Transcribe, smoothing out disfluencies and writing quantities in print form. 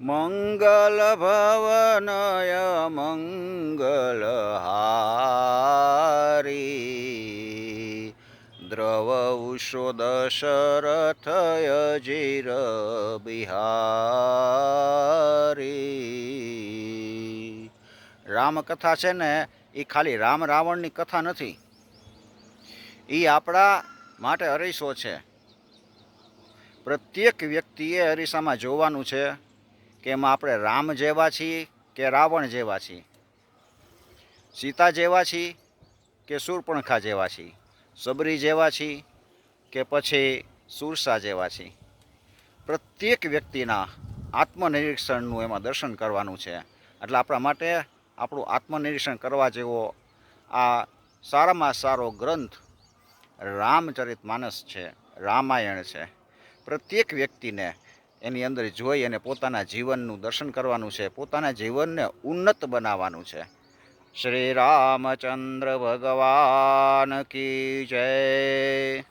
મંગલ ભવનય મંગલહારી દ્રવ ઉષો દશરથય જીર બિહારી. રામકથા છે ને એ ખાલી રામ રાવણની કથા નથી, એ આપણા માટે અરીસો છે. પ્રત્યેક વ્યક્તિએ અરીસામાં જોવાનું છે કે એમાં આપણે રામ જેવા છીએ કે રાવણ જેવા છીએ, સીતા જેવા છીએ કે શૂર્પણખા જેવા છીએ, સબરી જેવા છીએ કે પછી સુરસા જેવા છીએ. પ્રત્યેક વ્યક્તિના આત્મનિરીક્ષણનું એમાં દર્શન કરવાનું છે. એટલે આપણા માટે આપણું આત્મનિરીક્ષણ કરવા જેવો આ સારામાં સારો ગ્રંથ રામચરિતમાનસ છે, રામાયણ છે. પ્રત્યેક વ્યક્તિને એની અંદર જોઈ અને પોતાના જીવનનું દર્શન કરવાનું છે, પોતાના જીવનને ઉન્નત બનાવવાનું છે. શ્રી રામચંદ્ર ભગવાન કી જય.